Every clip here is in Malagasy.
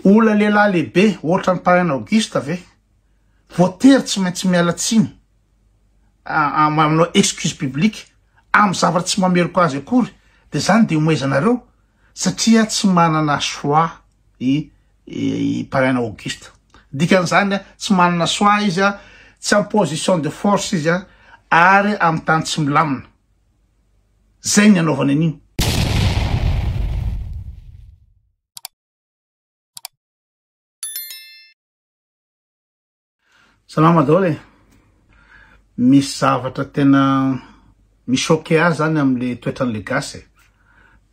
Ola lehilahy lehibe ohatra ny Paraina Auguste ve voatery tsy maintsy miala tsiny manao excuse publique amin'ny zavatra tsy mameloko azy akory de zany de omeizanareo satria tsy manana choix i Paraina Auguste. Dikan'izany tsy manana choix izy tsy en position de force izy ary amin'ny tany tsy milamina. Zay ny anaovana an'iny. Salama daholo misy zavatra tena michoqué azy zany am'le toetran'le gasy.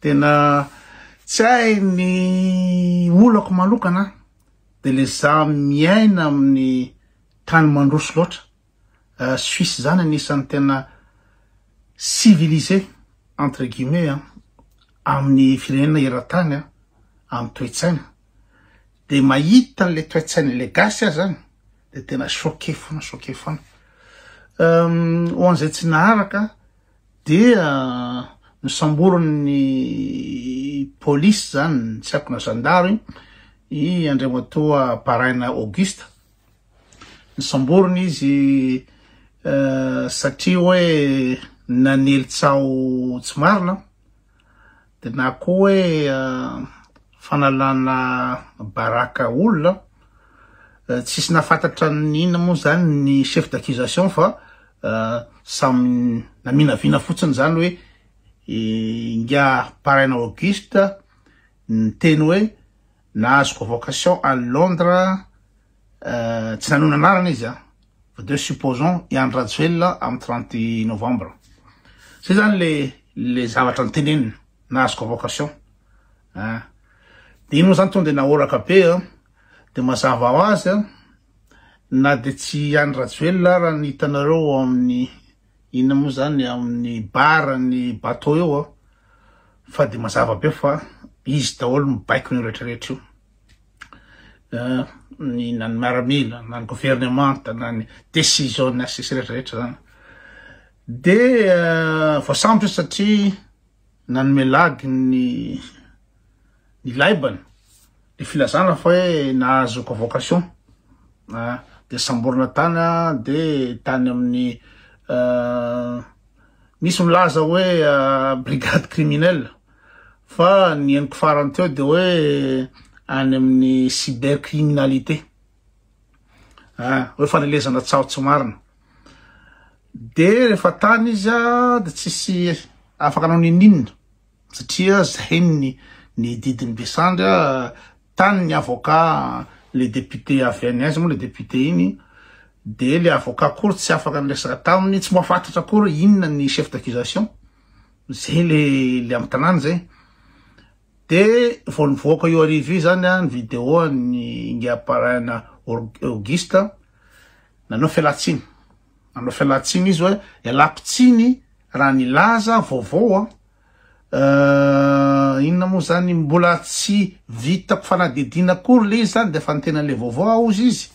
Tena tsy hay ny olako manokana de le za miaina amin'ny tany mandroso loatra. Suisse zany anisan'ny tena civilisé entre guillemets amin'ny firenena eran-tany amin'ny toe-tsaina. De mahita le toe-tsaina le gasy zany de tena choqué foana. Ho an'izay tsy naharaka dia nisamborony police zany tsy haiko na zandary i andriamatoa Paraina Auguste. Nisamborony izy satria hoe nanelitsao tsy marina de na koa hoe fanalana baraka olona. Tsisy nafantatra n'inona moa zany ny chef d'accusation fa samy naminavina fotsiny zany hoe inga Paraina Auguste niteny hoe nahazo convocation à Londres tsy nanona anarana izy fa de supposons Ian Rajoelina amin'ny 30 novembre. Zay zany le zavatra niteneniny nahazo convocation. De ino moa zany tonga de nahoraka be de mazava ho azy na de tsy Ian Rajoelina raha ny hitanareo amin'ny inona moa zany amin'ny bara ny bateau eo fa de mazava be fa izy daholo mibaiko ny rehetrarehetra io. Na ny miaramila na ny gouvernement na ny décision na sisy rehetrarehetra zany. De voasambotra satria nanome lagy ny laibany de filazana fa hoe nahazo convocation de samborina tany de tany amin'ny misy milaza hoe brigade criminelle fa ny eniko farany teo de hoe any amin'ny cybercriminalité hoe fanelezana tsaotsy marina. De rehefa tany izy de tsisy afaka anao ninina satria zay ny didiny besandra tany ny avocat le député avy any azy moa le député iny de le avocat kory tsy afaka niresaka taminy tsy mahafantatra kory inona ny chef d'accusation zay le amin'ny tanàna zay. De vao nivoaka io arivo io zany ny vidéo ny inga Paraina Auguste nanao fialatsiny izy hoe ialapitsiny raha nilaza vaovao inona moa zany mbola tsy vitako fanadidina kory le izy zany de fa nitenan'le vaovao azy izy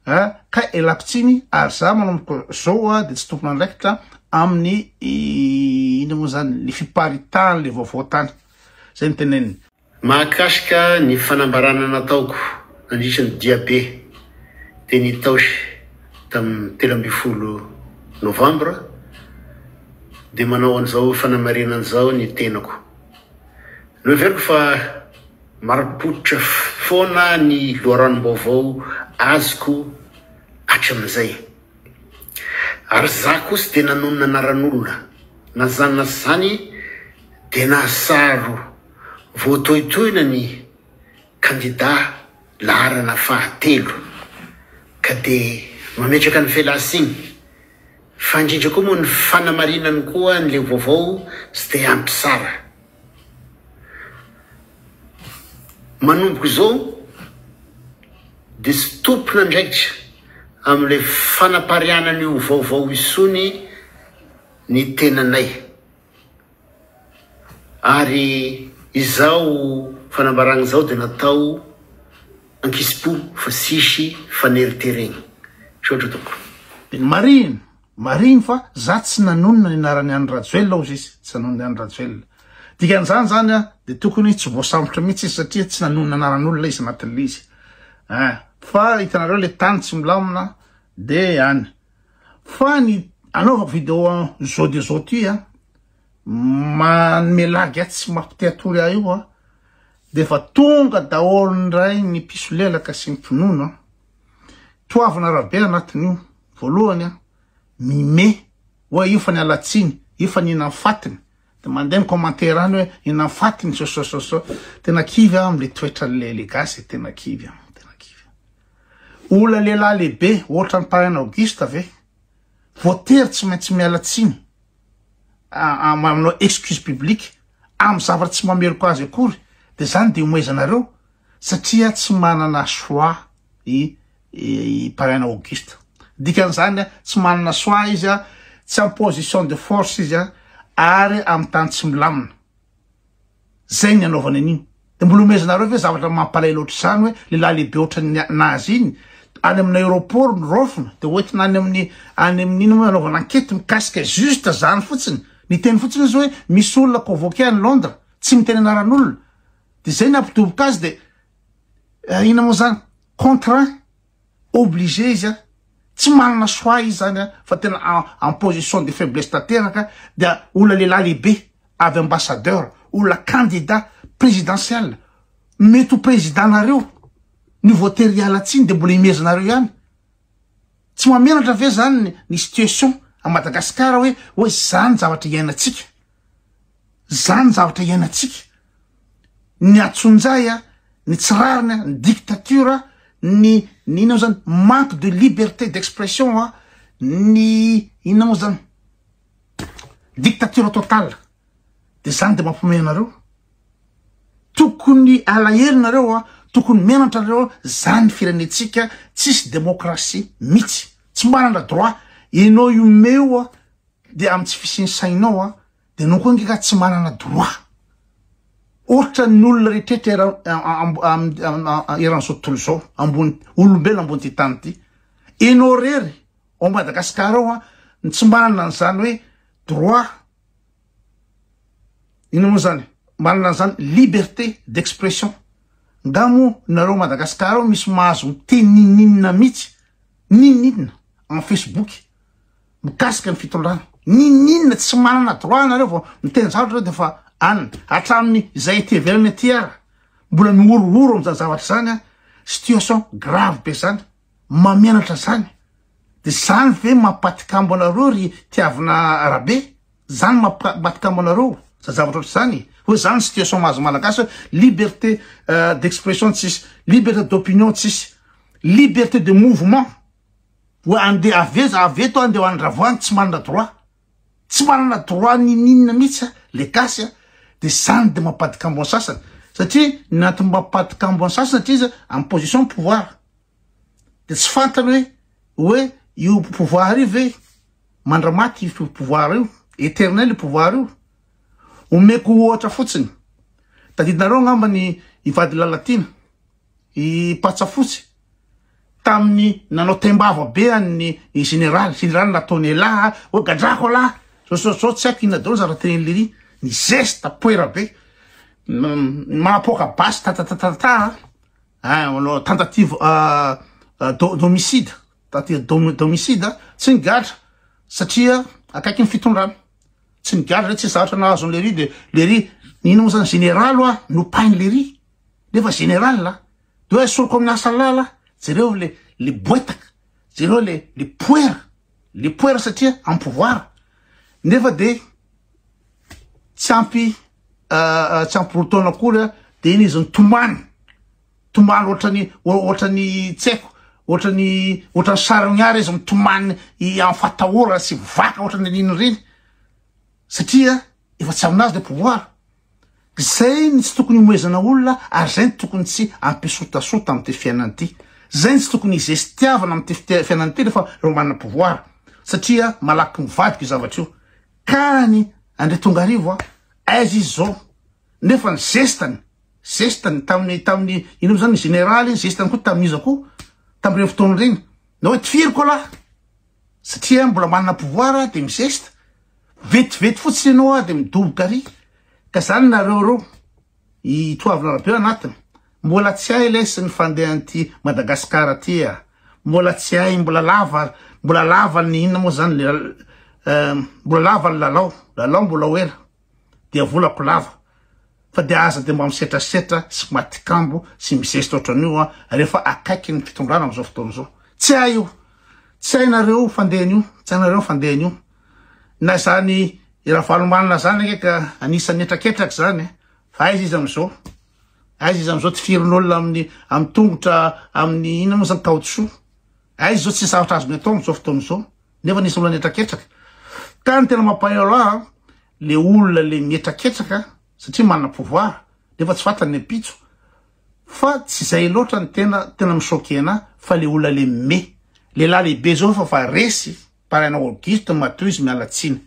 ka ialapitsiny ary za manomboka zao de tsy tompona andraikitra amin'ny inona moa zany le fiparitany le vaovao tany. Zay niteneniny. Mahakasika ny fanambarana nataoko nandritra ny diabe teny taosy tamin'ny 13 novembre de manao an'izao fanamarinana an'izao ny tenako. Noveriko fa marapotra foana ny loharano-baovao azoko hatramin'izay. Ary za kosa de nanonona anaran'olona na zany na zany de nahasaro voatoitoina ny candidat laharana fahatelo ka de mametraka ny fialasiny fa indrindra koa moa ny fanamarinany koa n'le vaovao sy de ampy sara. Manomboko zao de sy tompona ndraikitra am'le fanaparianany io vaovao isony ny tenanay. Ary izao fanambarana zao de natao ankisipo fa sisy faneriteregny. Sotra toko. De mariny fa za tsy nanonona ny anarany Ian Rajoelina ozy izy tsy nanonona Ian Rajoelina. dikan'izany zany a de tokony tsy voasambotra mihitsy izy satria tsy nanonona anaran'olona izy anatin'le izy fa hitanareo le tany tsy milamina de any fa ny anaovako vidéo zao de zao ty a manome lagy a tsy mampiteatory a io a de fa tonga daholo ndray ny piso lelaka sy ny mpinono toavina rabe anatin'io voalohany a mime hoe io fa ny alatsiny io fa nina fatiny de mandeha ny commentaire any hoe nina fatiny so tena kivy amle toetra le gasy tena kivy ola lehilahy lehibe ohatra ny parrain Auguste ave voatery tsy maintsy mialatsiny manao excuse publique amy zavatra tsy mameloko azy akory de zany de omoezanareo satria tsy manana choix i parrain Auguste dikan'izany tsy manana choix izy a tsy en position de force izy a ary amy tany tsy milamina zay ny anaovana an'iny de mbola omezanareo ve zavatra mampalay loatra zany hoe lehilahy lehibe ohatra nazy iny any amin'ny aéroport rofina de oentina any amin'iny moa anaovana ankety mikasika juste zany fotsiny ny teny fotsiny izy hoe misy olona convoqué any Londres tsy miteny anaran'olona de zay ny ampitoboka azy de ina moa zany contraint obligé izy a tsy manana choix izy zany fa tena en position de faiblesse tanteraka de olona lehilahy lehibe avy ambassadeur olona candidat présidentiel mety ho président nareo ny voatery hialatsiny de mbola imezanareo ihany tsy mamenatra ve zany ny situation a Madagasikara hoe zany zavatra iainatsika zany zavatra iainatsika ny atsonjay a ny tsirarina ny dictature ny ina zany manque de liberté d'expression a ny ina moa zany dictature totale de zany de mampimenareo tokony alaherinareo a tokony menatra nareo zany firenetsika tsisy démocratie mihitsy tsy manana droit enao iomeo a de amy tsy fisinsainao a de no koa ngeka tsy manana droit ohatra ny olona rehetrehitra eran'izao tontolo zao ambony olombelona ambony ty tany ty enao rery ao Madagasikara ao a tsy manana an'izany hoe droit ino moa zany manana an'izany liberté d'expression ngamo nareo Madagasikara ao misy mahazo miteny nininina mihitsy nininina en Facebook mikasika ny fitondrana nininina tsy manana droit nareo vao miteny zavatra de fa any hatramin'ny zay ty velany ty ara mbola miororo am'zany zavatra zany a situation grave be zany mamenatra zany de zany ve mampatikambo anareo ry tiavina rabe zany mampatikambo anareo za zavatra ohatry zany hoe zany situation mahazo malagasy hoe liberté d'expression tsisy liberté d'opinion tsisy liberté de mouvement hoe andeha aveto andeha ho andravoany tsy manana droit nininina mihitsy le gasy a de zany de mampatikambo any sasany satria naty mampatikambo any sasany satria izy en position de pouvoir de tsy fantany hoe io pouvoir io ve mandramaty io pouvoir io éternel io pouvoir io omeko ohatra fotsiny tadidinareo ngamba ny ivady lalatina i patsafotsy tamin'ny nanao tembava be any général nataony laha hoe gadrako laha so tsy haiko ina daholo zavatra teny lery ny geste poera be mahapoka basy tentative d'homicide d'homicide tsy nigadra satria akaiky ny fitondrana tsy nigadra tsy zavatra nahazo lery de lery ino moa zany général a nopainy lery nefa général la de hoe soroko amin'ny asalala jereo le boetaka jereo le poera satria en pouvoir nefa de tsy ampy rotona akory de iny izy tomany ohatrany tseko ohatrany saroniara izy mitomany en fatahora sy vaka ohatrany aniny reny satria efa tsy aminazy le pouvoir zay ny tsy tokony moezana olona ary zay ny tokony tsy ampisotasota amy ty fiainany ty zay ny tsy tokony izestiavana amy ty fiainany ty refa reo manana pouvoir satria malaky mivadika io zavatra io kany andre tonga arivo aizy izy zao nefa ny zestany tamin'ny ino zany général zestany koa tamin'izy koa tam'ireny fotoana reny na hoe tifiriko laha satria mbola manana pouvoir de mizesta vetivety fotsiny ianao de midoboka ary ka zany nareo reo itoavinarabeo anatiny mbola tsy hay lesy ny fandehan'ty Madagasikara ty mbola tsy hay mbola lava ny inona moa zany mbola lava ny lalao mbola oela dia volako lava fa dia aza dia mba misetrasetra sy matikambo sy misesitra ohatran'io rehefa akaiky ny fitondrana am'izao fotoana zao tsy hay io tsy hainareo fandehan'io na zany raha valomanina zany ka anisan'ny etraketraky zany fa aiza izy am'izao ty firin'olona amin'ny tongotra amin'ny ina moa zany caoutchouc aiza zao tsy zavatra azony atao am'izao fotoana zao nefa nisy olona etraketraka ka ny tena mampahelo le olona le mietraketraka satria manana pouvoir nefa tsy fantany ny apitso fa tsy zay loatra ny tena misokena fa le olona le lehilahy lehibe zao fa resy paraina Auguste Matoizy mialatsiny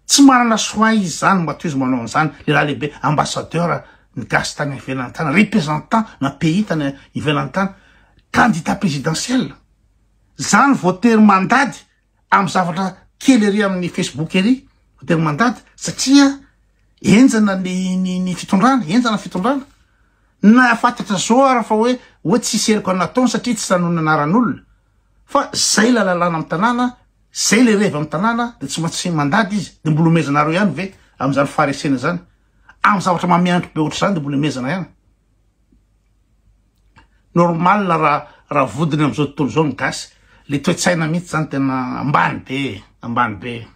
tsy manana soa izy zany Matoizy manao an'izany lehilahy lehibe ambassadeur ny gasy tany ivelany tany représentant na pays tany ivelany tany candidat présidentiel zany voatery mandady amy zavatra kely ery amin'ny Facebook ery voatery mandady satria enjana ny fitondrana na fantatra zao raha fa hoe tsy seriko anataony satria tsy sanony anaran'olona fa zay la lalàna amy tanàna zay le reva amy tanàna de tsy maintsy mandady izy de mbola omezanareo ihany ve am'zany faharesena zany amy zavatra mamiandro be ohatry zany de mbola omezana ihany normal raha vodiny am'izao tontolo zao ny gasy le toe-tsaina mihitsy zany tena ambany be